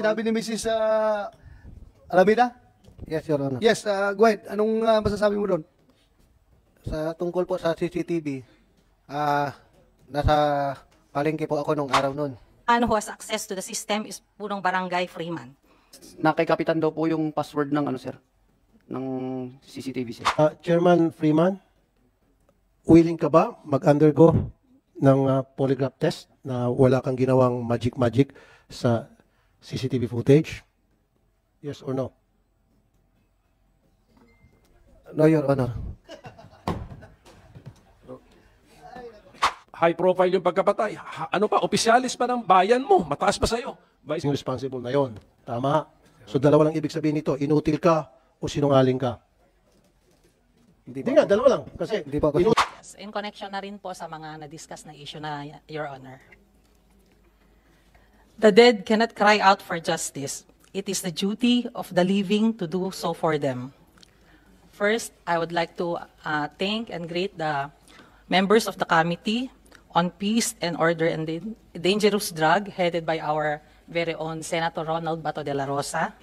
sinabi ni Mrs. Alameda? Yes, Your Honor. Yes, go ahead. Anong masasabi mo doon? Sa tungkol po sa CCTV, nasa palengke po ako nung araw nun. Who has access to the system is punong Barangay Freeman. Na kay Kapitan daw po yung password ng sir, ng CCTV sir. Chairman Freeman, willing ka ba mag-undergo ng polygraph test na wala kang ginawang magic sa CCTV footage? Yes or no? No, Your Honor. High profile yung pagkapatay. Ano pa, opisyalis pa ng bayan mo. Mataas pa sa'yo. Vice responsible na yon. Tama. So dalawa lang ibig sabihin nito. Inutil ka o sinungaling ka? Hindi nga, dalawa lang. Kasi Hindi po ako. In connection na rin po sa mga na-discuss na issue na, Your Honor. The dead cannot cry out for justice. It is the duty of the living to do so for them. First, I would like to thank and greet the members of the Committee on Peace and Order and Dangerous Drug, headed by our very own Senator Ronald Bato de la Rosa.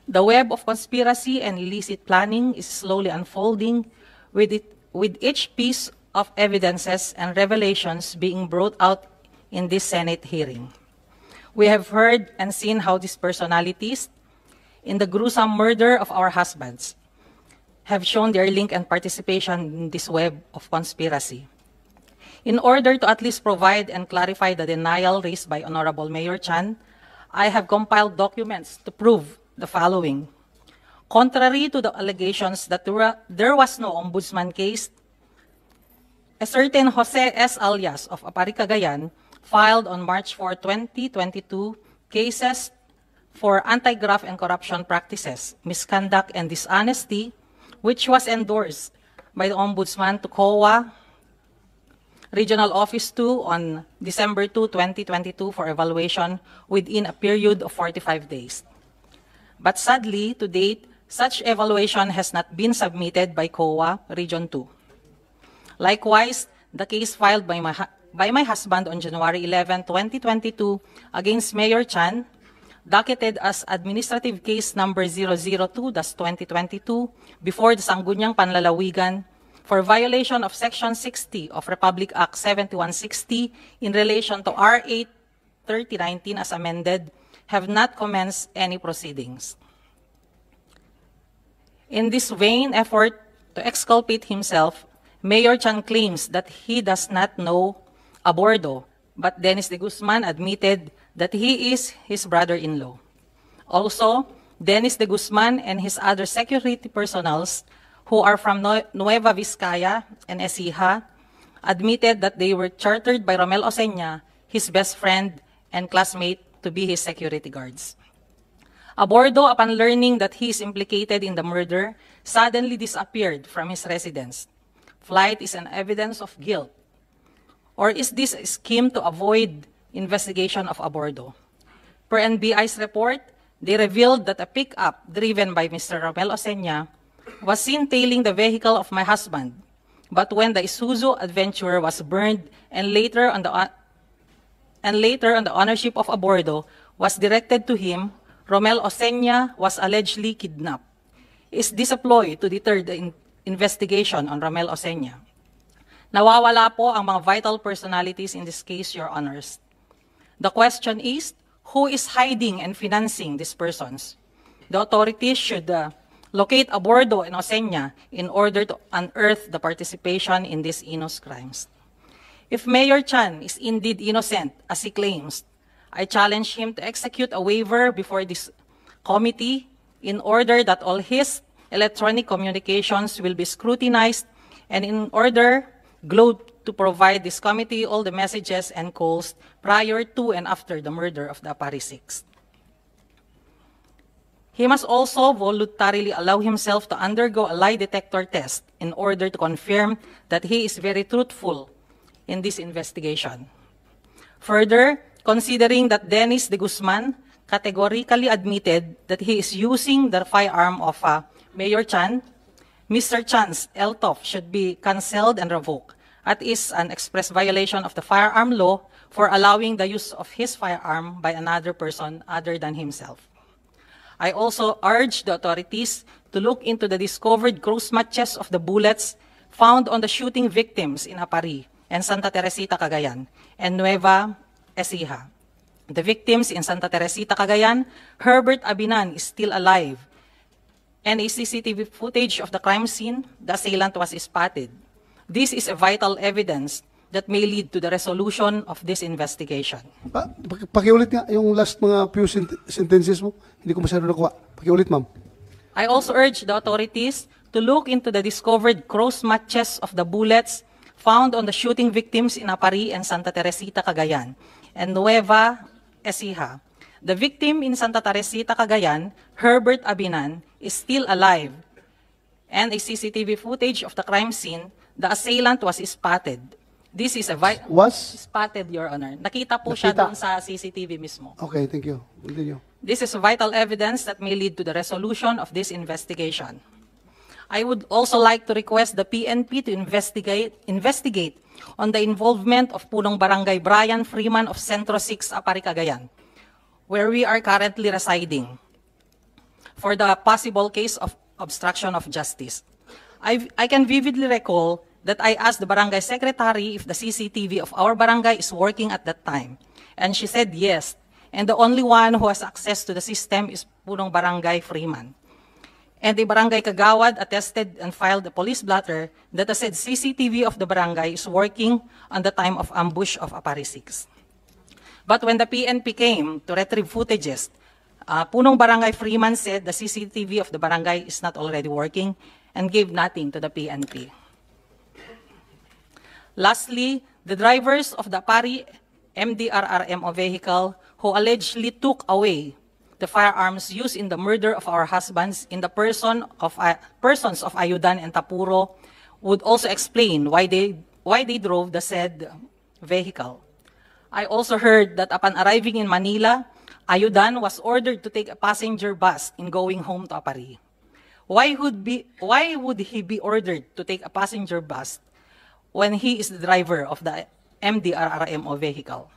The web of conspiracy and illicit planning is slowly unfolding, with each piece of evidences and revelations being brought out in this Senate hearing. We have heard and seen how these personalities, in the gruesome murder of our husbands, have shown their link and participation in this web of conspiracy. In order to at least provide and clarify the denial raised by Honorable Mayor Chan, I have compiled documents to prove the following. Contrary to the allegations that there was no ombudsman case, a certain Jose S. Alias of Apari, Cagayan filed on March 4, 2022 cases for anti-graft and corruption practices, misconduct, and dishonesty, which was endorsed by the Ombudsman to COA Regional Office 2 on December 2, 2022 for evaluation within a period of 45 days. But sadly, to date, such evaluation has not been submitted by COA Region 2. Likewise, the case filed by my husband on January 11, 2022 against Mayor Chan, docketed as Administrative Case Number 002-2022 before the Sangguniang Panlalawigan for violation of Section 60 of Republic Act 7160 in relation to R8 3019 as amended, have not commenced any proceedings. In this vain effort to exculpate himself, Mayor Chan claims that he does not know Abordo, but Dennis de Guzman admitted that he is his brother-in-law. Also, Dennis de Guzman and his other security personnels who are from Nueva Vizcaya and Ecija admitted that they were chartered by Romel Oseña, his best friend and classmate, to be his security guards. Abordo, upon learning that he is implicated in the murder, suddenly disappeared from his residence. Flight is an evidence of guilt. Or is this a scheme to avoid investigation of Abordo? Per NBI's report, they revealed that a pickup driven by Mr. Romel Oseña was seen tailing the vehicle of my husband. But when the Isuzu Adventurer was burned and later on the ownership of Abordo was directed to him, Romel Oseña was allegedly kidnapped. Is this a ploy to deter the investigation on Romel Oseña? Nawawala po ang mga vital personalities in this case, Your Honors. The question is, who is hiding and financing these persons? The authorities should locate Abordo and Oseña in order to unearth the participation in these heinous crimes. If Mayor Chan is indeed innocent, as he claims, I challenge him to execute a waiver before this committee in order that all his electronic communications will be scrutinized and in order Globe to provide this committee all the messages and calls prior to and after the murder of the Apari Six. He must also voluntarily allow himself to undergo a lie detector test in order to confirm that he is very truthful in this investigation. Further, considering that Dennis de Guzman categorically admitted that he is using the firearm of Mayor Chan, Mr. Chan's LTOF should be cancelled and revoked. That is an express violation of the firearm law, for allowing the use of his firearm by another person other than himself. I also urge the authorities to look into the discovered cross matches of the bullets found on the shooting victims in Apari and Santa Teresita, Cagayan, and Nueva Ecija. The victims in Santa Teresita, Cagayan, Herbert Abinan, is still alive, and a CCTV footage of the crime scene, the assailant was spotted. This is a vital evidence that may lead to the resolution of this investigation. Pakiulit nga yung last mga few sentences mo. Hindi ko masyado nakuha. Pakiulit, ma'am. I also urge the authorities to look into the discovered cross matches of the bullets found on the shooting victims in Apari and Santa Teresita, Cagayan, and Nueva Ecija. The victim in Santa Teresita, Cagayan, Herbert Abinan, is still alive, and a CCTV footage of the crime scene, the assailant was spotted. This is a spotted, Your Honor. Nakita po siya doon sa CCTV mismo. Okay, thank you. Continue. This is vital evidence that may lead to the resolution of this investigation. I would also like to request the PNP to investigate on the involvement of Punong Barangay Brian Freeman of Centro 6, Apari, Cagayan, where we are currently residing, for the possible case of obstruction of justice. I can vividly recall that I asked the barangay secretary if the CCTV of our barangay is working at that time, and she said yes, and the only one who has access to the system is Punong Barangay Freeman. And the barangay Kagawad attested and filed a police blotter that the said CCTV of the barangay is working on the time of ambush of Apari 6. But when the PNP came to retrieve footages, Punong Barangay Freeman said the CCTV of the barangay is not already working and gave nothing to the PNP. Lastly, the drivers of the Apari MDRRMO vehicle who allegedly took away the firearms used in the murder of our husbands in the persons of Ayudan and Tapuro would also explain why they drove the said vehicle. I also heard that upon arriving in Manila, Ayudan was ordered to take a passenger bus in going home to Apari. Why would he be ordered to take a passenger bus when he is the driver of the MDRRMO vehicle?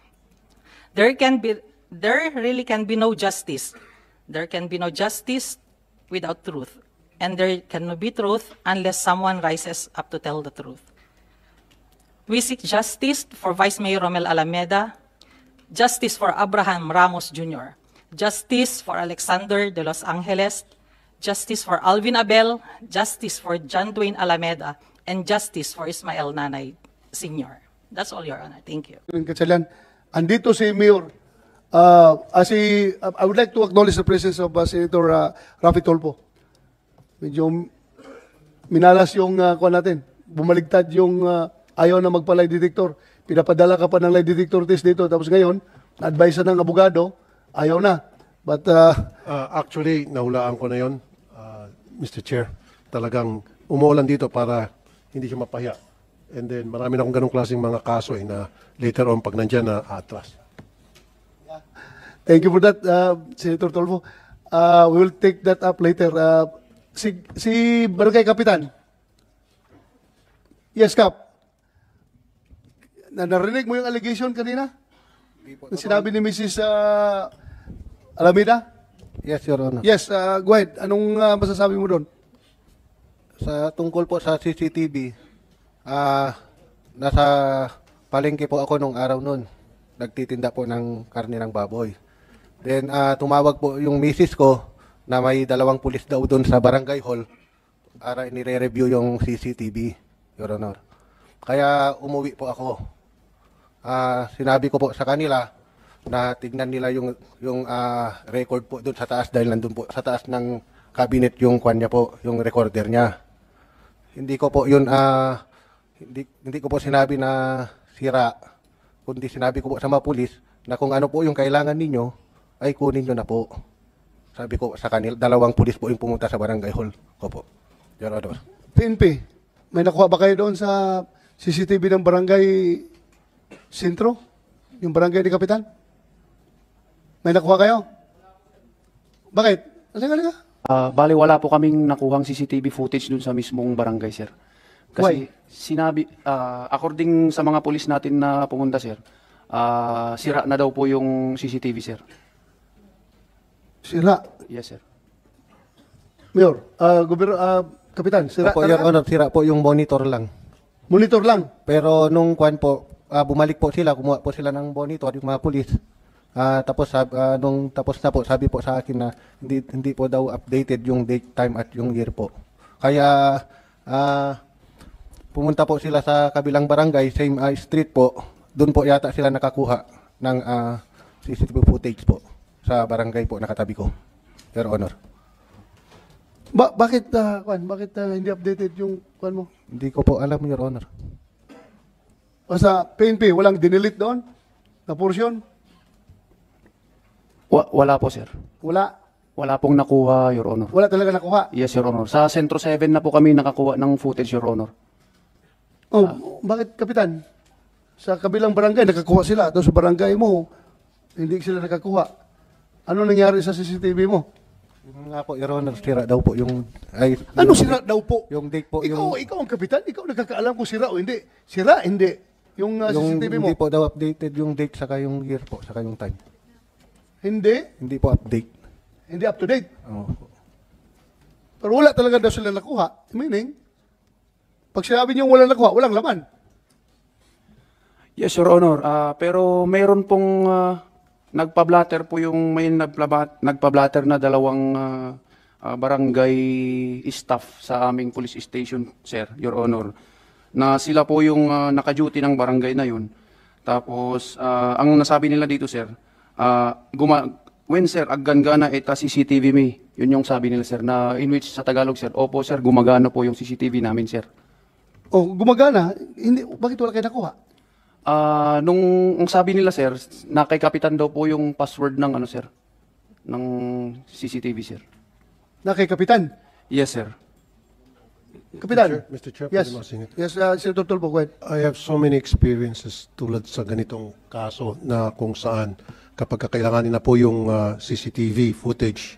There really can be no justice. There can be no justice without truth. And there cannot be truth unless someone rises up to tell the truth. We seek justice for Vice Mayor Romel Alameda, justice for Abraham Ramos Jr., justice for Alexander de Los Angeles, justice for Alvin Abel, justice for John Dwayne Alameda, and justice for Ismael Nanay Sr. That's all, Your Honor. Thank you. Katsalian, andito si Mayor. I would like to acknowledge the presence of Senator Rafi Tolpo. Medyo minalas yung kuha natin. Bumaligtad yung ayaw na magpa-lie detector. Pinapadala ka pa ng lie detector test dito. Tapos ngayon, na-advise ng abogado, ayaw na. But Actually, nahulaan ko na yun, Mr. Chair. Talagang umuulan dito para hindi siya mapahiya. And then marami na akong ganong klaseng mga kaso na later on pag nandyan na atras. thank you for that, Senator Tolpo. We will take that up later. Si Barangay Kapitan. Yes, Kap. Narinig mo yung allegation kanina? Na sinabi ni Mrs. Alameda? Yes, Your Honor. Yes, go ahead. Anong masasabi mo doon? Sa tungkol po sa CCTV, nasa palengke po ako nung araw nun. Nagtitinda po ng karne ng baboy. Then tumawag po yung misis ko na may 2 pulis daw doon sa barangay hall para nire-review yung CCTV, Your Honor. Kaya umuwi po ako. Sinabi ko po sa kanila na tignan nila yung record po doon sa taas dahil nandun po sa taas ng cabinet yung kwan niya po, yung recorder niya. Hindi ko po yun hindi ko po sinabi na sira, kundi sinabi ko po sa mga pulis na kung ano po yung kailangan ninyo ay kunin nyo na po. Sabi ko sa kanila, 2 pulis po yung pumunta sa barangay hall ko po. Your Honor. PNP, may nakuha ba kayo doon sa CCTV ng barangay Sentro? Yung barangay ni Kapitan? May nakuha kayo? Bakit? Halika. Bali, wala po kaming nakuhang CCTV footage dun sa mismong barangay, sir. Kasi Why? sinabi, according sa mga pulis natin na pumunta, sir, Sira na daw po yung CCTV, sir. Sira. Yes, sir. Mayor, Kapitan, sira Opo, Your talaga? Honor, sira po yung monitor lang. Monitor lang. Pero nung kwan po, bumalik po sila, kumuha po sila ng monitor, yung mga pulis. Nung tapos na po, sabi po sa akin na hindi po daw updated yung date, time at yung year po. Kaya pumunta po sila sa kabilang barangay, same street po. Doon po yata sila nakakuha ng CCTV footage po sa barangay po nakatabi ko, Your Honor. Bakit hindi updated yung kwan mo? Hindi ko po alam, Your Honor. O sa PNP, walang dinelete doon? Na portion? Wala po, sir. Wala. Wala pong nakuha, Your Honor. Wala talaga nakuha. Yes, Your Honor. Sa Centro 7 na po kami nakakuha ng footage, Your Honor. Oh, bakit, Kapitan? Sa kabilang barangay, nakakuha sila. Doon sa barangay mo, hindi sila nakakuha. Ano nangyari sa CCTV mo? Yung nga po, Your Honor, sira daw po yung... Ano sira daw po? Yung date po, Ikaw ang kapitan, ikaw nagkakaalam kung sira o hindi. Sira, hindi. Yung yung CCTV mo. hindi po daw updated yung date saka yung year po, saka yung time. Hindi. Hindi po update. Hindi up to date. Oh. Pero wala talaga daw sila nakuha. Meaning, pag sinabi niyo wala nakuha, walang laman. Yes, Your Honor. Pero mayroon pong nagpa-blatter po yung may nagpa-blatter na dalawang barangay staff sa aming police station, sir, Your Honor. Na sila po yung naka-duty ng barangay na yun. Tapos, ang nasabi nila dito, sir, when, sir, aggana eta CCTV mi. Yun yung sabi nila, sir, na in which sa Tagalog, sir, opo, sir, gumagana po yung CCTV namin, sir. Oh, gumagana. Hindi, bakit wala kayo nakuha? Nung ang sabi nila, sir, na kay Kapitan daw po yung password ng ano, sir, ng CCTV, sir. Na kay Kapitan. Yes, sir. Kapitan. Mr. Chair, Yes. pwede masingit. Yes, Senator Tulfo, go ahead. I have so many experiences tulad sa ganitong kaso na kung saan kapag kailanganin na po yung CCTV footage,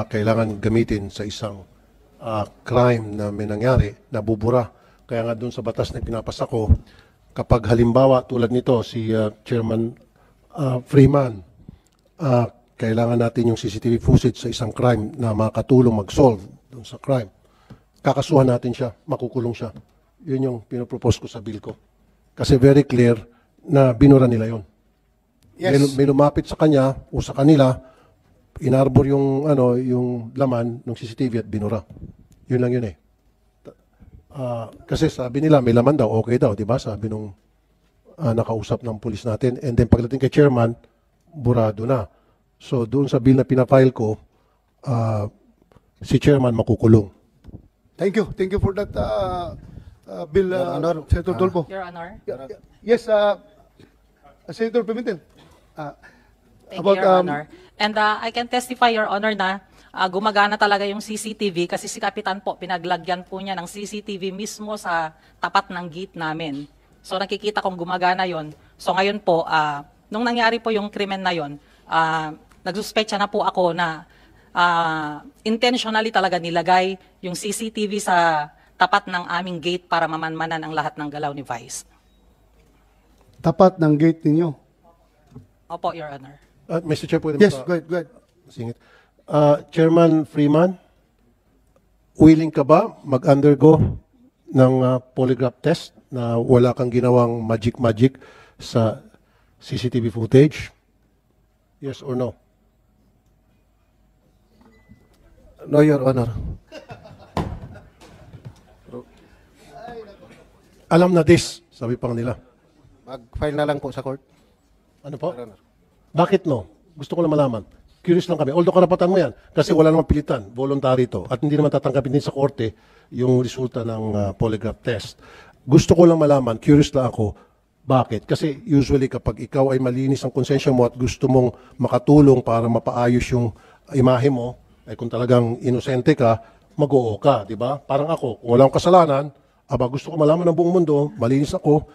kailangan gamitin sa isang crime na may nangyari, nabubura. Kaya nga doon sa batas na pinapasa ko, kapag halimbawa tulad nito si Chairman Freeman, kailangan natin yung CCTV footage sa isang crime na makatulong mag-solve doon sa crime. Kakasuhan natin siya, makukulong siya. Yun yung pinopropose ko sa bill ko. Kasi very clear na binura nila yon. Yes. May lumapit sa kanya o sa kanila, inarbor yung yung laman ng CCTV at binura. Yun lang yun eh. Kasi sabi nila may laman daw, okay daw, di ba? Sabi nung nakausap ng pulis natin. And then pagdating kay chairman, burado na. So doon sa bill na pinafile ko, si chairman makukulong. Thank you. Thank you for that bill, Honor. Senator Tulfo. Your Honor. Yes, Senator Pimentel. Thank you, Your Honor. And I can testify, Your Honor, na gumagana talaga yung CCTV kasi si Kapitan po, pinaglagyan po niya ng CCTV mismo sa tapat ng gate namin. So nakikita kong gumagana yon. So ngayon po, nung nangyari po yung krimen na yon, nagsuspecha na po ako na intentionally talaga nilagay yung CCTV sa tapat ng aming gate para mamanmanan ang lahat ng galaw ni Vice. Tapat ng gate ninyo. Opo, Your Honor. Mr. Chair, pwede Yes, go ahead. Singit. Chairman Freeman, willing ka ba mag-undergo ng polygraph test na wala kang ginawang magic sa CCTV footage? Yes or no? No, Your Honor. Alam na this, sabi pang nila. Mag-file na lang po sa court. Ano po? Bakit no? Gusto ko lang malaman. Curious lang kami. Although karapatan mo yan, kasi wala namang pilitan, voluntary to, at hindi naman tatanggapin din sa korte yung resulta ng polygraph test. Gusto ko lang malaman, curious lang ako, bakit? Kasi usually kapag ikaw ay malinis ang konsensya mo at gusto mong makatulong para mapaayos yung imahe mo, ay kung talagang inosente ka, mag-oo ka, di ba? Parang ako, kung wala akong kasalanan, gusto ko malaman ng buong mundo, malinis ako,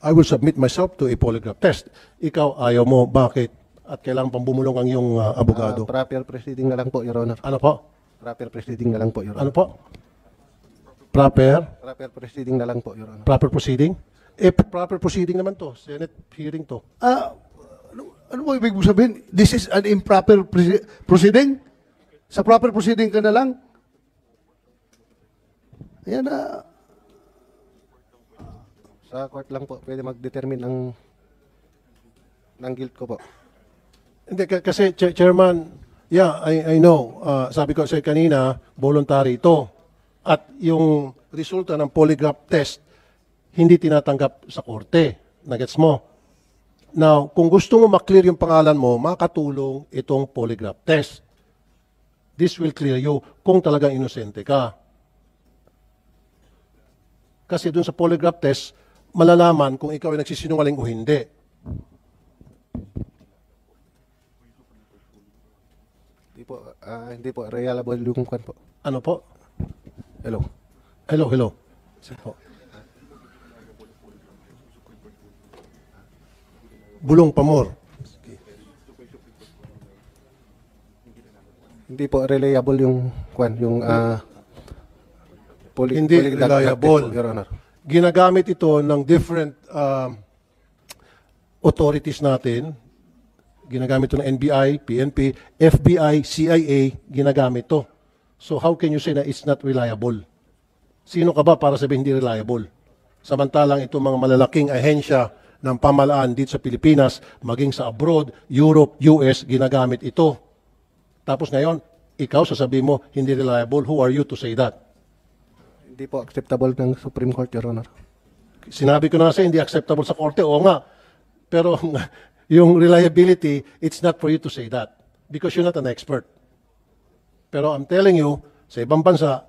I will submit myself to a polygraph test. Ikaw, ayaw mo, bakit? At kailangan pang bumulong ang iyong abogado. Proper proceeding na lang po, Your Honor. Ano po? Proper proceeding na lang po, Your Ano Honor. po? Proper Proper proceeding na lang po, Your Honor. proceeding? proper proceeding naman to. Senate hearing to. Ano ba ibig mo sabihin? This is an improper proceeding? Sa proper proceeding ka na lang? Ayan na. Sa court lang po, pwede mag-determine ng guilt ko po. Hindi, kasi Chairman, yeah, I know. Sabi ko sa kanina, voluntary ito. At yung resulta ng polygraph test, hindi tinatanggap sa korte. Nagets mo? Now, kung gusto mo maklear yung pangalan mo, makatulong itong polygraph test. This will clear you kung talagang inosente ka. Kasi dun sa polygraph test, malalaman kung ikaw ay nagsisinungaling o hindi. Hindi po reliable yung kwan po. Ano po? Hello. Hello. Sige po. Bulong Pamor. Hindi po reliable yung kwan, yung Hindi reliable. Your Honor. Ginagamit ito ng different authorities natin. Ginagamit ito ng NBI, PNP, FBI, CIA, ginagamit ito. So how can you say na it's not reliable? Sino ka ba para sabihin hindi reliable? Samantalang itong mga malalaking ahensya ng pamahalaan dito sa Pilipinas, maging sa abroad, Europe, US, ginagamit ito. Tapos ngayon, ikaw sasabihin mo, hindi reliable. Who are you to say that? Hindi po acceptable ng Supreme Court, Your Honor. Sinabi ko na kasi hindi acceptable sa korte. Oo nga. Pero yung reliability, it's not for you to say that. Because you're not an expert. Pero I'm telling you, sa ibang bansa,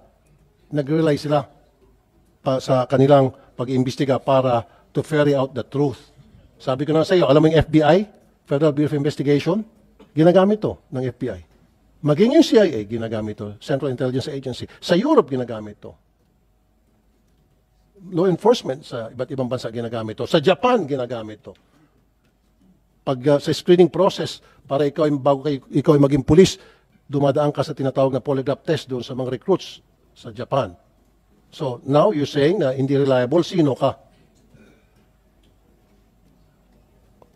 nag-rely sila sa kanilang pag-iimbestiga para to ferry out the truth. Sabi ko na sa iyo, alam mo yung FBI, Federal Bureau of Investigation, ginagamit to ng FBI. Maging yung CIA, ginagamit to, Central Intelligence Agency. Sa Europe, ginagamit to. Law enforcement sa iba't ibang bansa ginagamit to. Sa Japan, ginagamit to. Pag sa screening process, para bago ikaw ay maging pulis, dumadaan ka sa tinatawag na polygraph test doon sa mga recruits sa Japan. So, now you're saying na hindi reliable, sino ka?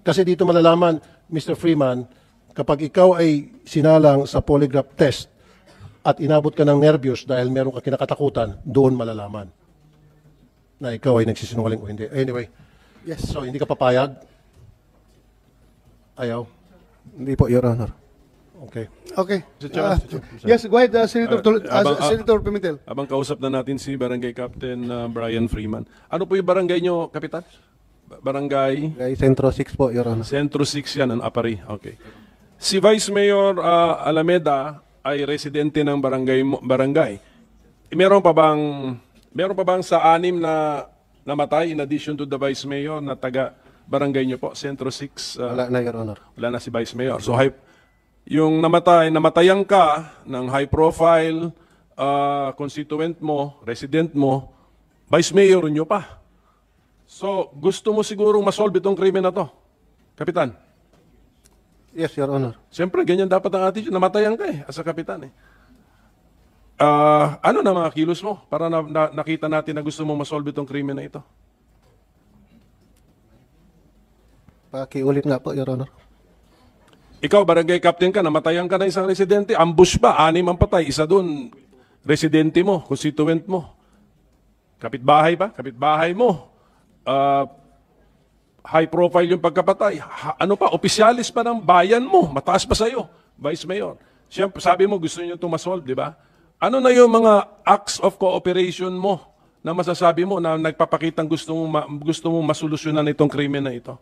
Kasi dito malalaman, Mr. Freeman, kapag ikaw ay sinalang sa polygraph test at inabot ka ng nervyos dahil meron ka kinakatakutan, doon malalaman na ikaw ay nagsisinungaling o hindi. Anyway, yes. So, hindi ka papayag? Ayaw? Hindi po, Your Honor. Okay. Okay. Yes, go ahead, Senator Pimentel. Abang kausap na natin si Barangay Captain Brian Freeman. Ano po yung barangay nyo, Kapitan? Barangay? Kay Centro 6 po, Your Honor. Centro 6 yan, ang Apari. Okay. Si Vice Mayor Alameda ay residente ng barangay. Meron pa bang sa 6 na namatay in addition to the Vice Mayor na taga barangay nyo po, Centro 6? Wala na, Your Honor. Wala na si Vice Mayor. So, yung namatayan ka ng high profile constituent mo, resident mo, Vice Mayor nyo pa. So, gusto mo sigurong masolve itong krimen na to, Kapitan? Yes, Your Honor. Siyempre, ganyan dapat ang attitude. Namatayan ka as a kapitan ano na mga kilos mo para nakita natin na gusto mo masolve itong krimen na ito? Pakiulit nga po, Your Honor. Ikaw, barangay captain ka, namatayan ka na isang residente, ambush ba? 6 ang patay, isa doon, residente mo, constituent mo. Kapitbahay ba? Kapitbahay mo. High profile yung pagkapatay. Ano pa, opisyalis pa ng bayan mo, mataas pa sa'yo, Vice Mayor. Siyempre, sabi mo, gusto niyo ito masolve, di ba? Ano na yung mga acts of cooperation mo na masasabi mo na nagpapakitang gusto mo masolusyonan itong krimen na ito?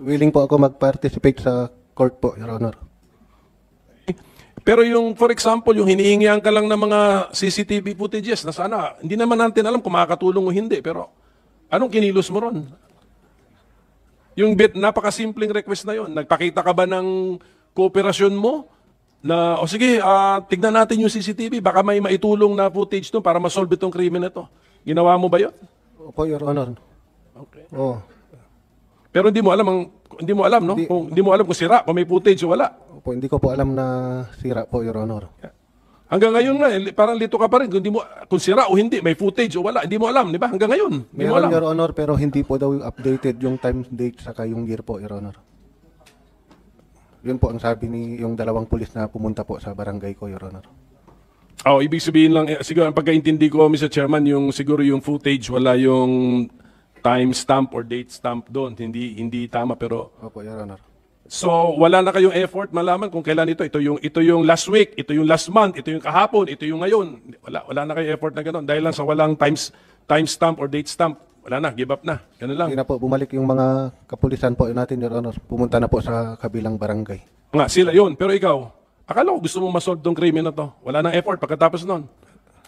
Willing po ako mag-participate sa court po, Your Honor. Pero yung, for example, yung hinihingihan ka lang ng mga CCTV footages na sana, hindi naman natin alam kung makakatulong o hindi, pero anong kinilos mo ron? Yung napakasimpleng request na yon, nagpakita ka ba ng kooperasyon mo? Na, o sige, tignan natin yung CCTV, baka may maitulong na footage doon para masolve itong krimen na to. Ginawa mo ba yun? Opo, Your Honor. Okay. Oh. Pero hindi mo alam, no? Hindi mo alam kung sira, kung may footage o wala. Opo, hindi ko po alam na sira po, Your Honor. Hanggang ngayon nga, parang lito ka pa rin. Kung sira o hindi, may footage o wala, hindi mo alam, di ba? Hanggang ngayon, hindi mo Meron, alam. Your Honor, pero hindi po daw updated yung time, date, saka yung year po, Your Honor. Yun po ang sabi ni yung dalawang pulis na pumunta po sa barangay ko, Your Honor. Oh, ibig sabihin lang, siguro ang pagkaintindi ko, Mr. Chairman, siguro yung footage, wala yung time stamp or date stamp doon. Hindi tama, pero... Opo, Your Honor. So, wala na kayong effort malaman kung kailan ito. Ito yung last week, ito yung last month, ito yung kahapon, ito yung ngayon. Wala na kayong effort na gano'n. Dahil lang sa walang time stamp or date stamp, wala na, give up na. Ganun lang. Hindi na po bumalik yung mga kapulisan po natin, Your Honor. Pumunta na po sa kabilang barangay. Nga, sila yun. Pero ikaw, akala ko gusto mong masolve tong krimen na to. Wala nang effort pagkatapos nun.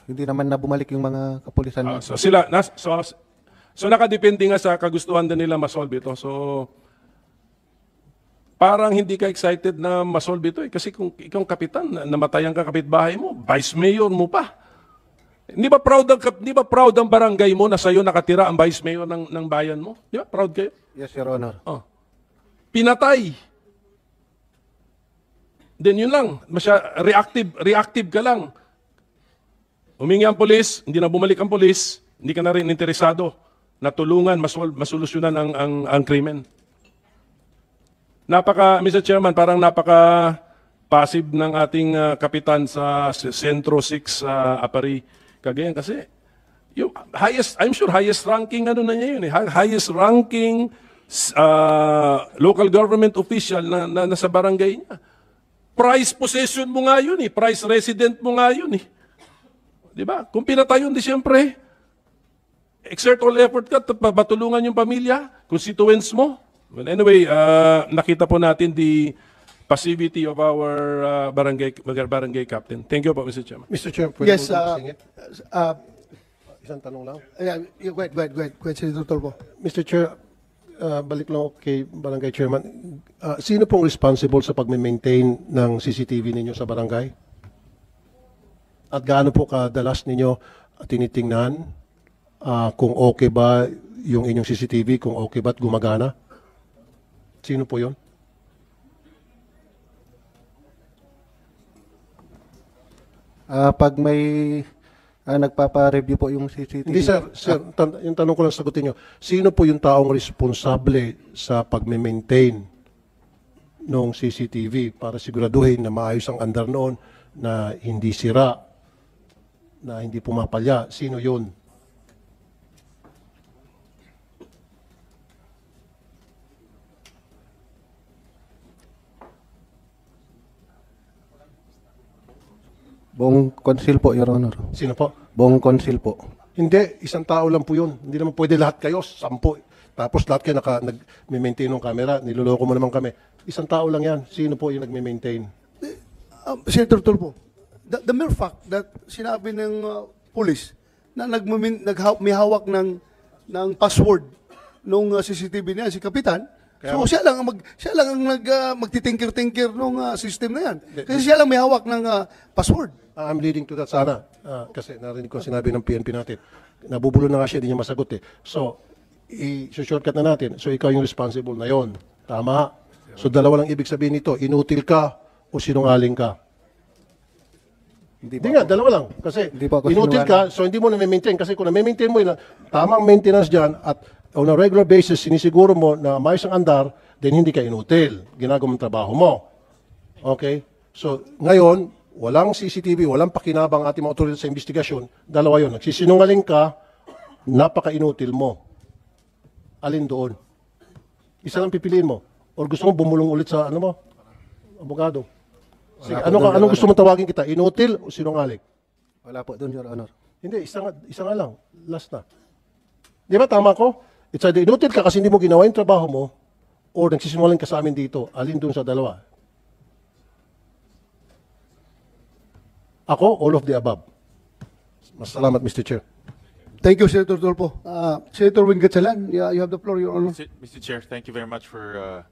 Hindi naman na bumalik yung mga kapulisan. So nakadepende nga sa kagustuhan din nila masolve ito. So, parang hindi ka excited na masolve ito eh. Kasi kung ikaw kapitan, namatayan ka kapitbahay mo, vice mayor mo pa. Hindi ba proud ang barangay mo na sa'yo nakatira ang vice mayor ng bayan mo? Di ba? Proud kayo? Yes, Your Honor. Oh. Pinatay. Then yun lang. Reactive ka lang. Humingi ang polis, hindi na bumalik ang polis, hindi ka na rin interesado na tulungan, masolusyonan ang krimen. Mr. Chairman, parang napaka-passive ng ating kapitan sa Centro 6 Apari, Cagayan. Kasi, yung I'm sure highest ranking na niya yun eh. Highest ranking local government official na nasa barangay niya. Price possession mo nga yun eh. Price resident mo nga yun eh. Di ba? Kung pinatay yun, di siyempre, exert all effort ka, patulungan yung pamilya, constituents mo. Well, anyway, nakita po natin the passivity of our barangay captain. Thank you po, Mr. Chairman. Mr. Chair, pwede Yes, mo singit? Isang tanong lang. Go ahead, Senator Tolpo. Mr. Chair, balik lang ako kay Barangay Chairman. Sino pong responsible sa pag-maintain ng CCTV ninyo sa barangay? At gaano po kadalas ninyo tinitingnan kung okay ba yung inyong CCTV, kung okay ba at gumagana? Sino po yun? Pag may nagpapa-review po yung CCTV. Hindi sir, yung tanong ko lang sagutin nyo. Sino po yung taong responsable sa pag-maintain ng CCTV para siguraduhin na maayos ang andar noon, na hindi sira, na hindi pumapalya? Sino yun? Buong konsil po, Your Honor. Sino po? Buong konsil po. Hindi, isang tao lang po yun. Hindi naman pwede lahat kayo, 10. Tapos lahat kayo nag-maintain ng camera. Niloloko mo naman kami. Isang tao lang yan. Sino po yung nag-maintain? Senator Tolpo, the mere fact that sinabi ng police na may hawak ng password nung CCTV niya, si Kapitan, so siya lang ang magtitinker-tinker nung system na yan. Kasi siya lang may hawak ng password. I'm leading to that sana. Kasi narinig ko sinabi ng PNP natin. Nabubulo na nga siya, hindi niya masagot eh. So, i-shortcut na natin. So, ikaw yung responsible na yon. Tama. So, dalawa lang ibig sabihin nito. Inutil ka o sinungaling ka. Hindi nga, dalawa lang. Kasi Hindi po ako inutil ka, so hindi mo na-maintain. Kasi kung na-maintain mo yun, tamang maintenance dyan at on a regular basis, sinisiguro mo na maayos ang andar, then hindi ka inutil. Ginagawa mong trabaho mo. Okay? So, ngayon, walang CCTV, walang pakinabang ating mga otoridad sa investigasyon. Dalawa yun. Nagsisinungaling ka, napaka-inutil mo. Alin doon? Isa lang pipiliin mo. Or gusto mo bumulong ulit sa, abogado? Sige, anong gusto mong tawagin kita? Inutil o sinungaling? Wala po doon, Your Honor. Hindi, isa nga lang. Last na. Di ba tama ko? It's either inutil ka kasi hindi mo ginawa yung trabaho mo or nagsisinungaling ka sa amin dito. Alin doon sa dalawa? Ako, all of the above. Salamat, Mr. Chair. Thank you, Senator Tolpo. Senator Win Gatchalan, you have the floor, Your Honor. Mr. Chair, thank you very much for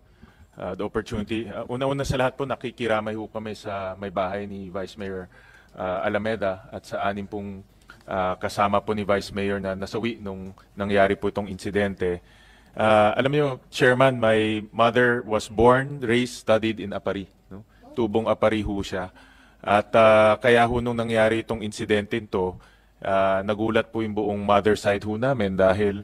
the opportunity. Una-una sa lahat po, nakikiramay po kami sa may bahay ni Vice Mayor Alameda at sa anim pong kasama po ni Vice Mayor na nasawi nung nangyari po itong insidente. Alam niyo, Chairman, my mother was born, raised, studied in Apari. No? Tubong Apari ho siya. At kaya ho nung nangyari itong insidente ito, nagulat po yung buong mother side ho namin dahil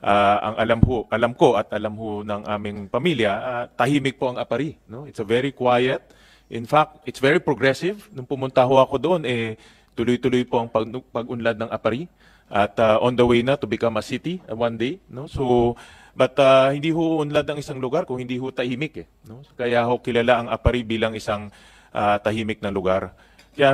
ang alam ko at alam ho ng aming pamilya, tahimik po ang APARI. No? It's a very quiet. In fact, it's very progressive. Nung pumunta ho ako doon, tuloy-tuloy po ang pag-unlad ng APARI. At on the way na to become a city one day. No? So, but hindi ho unlad ng isang lugar kung hindi ho tahimik. No? Kaya ho kilala ang APARI bilang isang tahimik na lugar. Kaya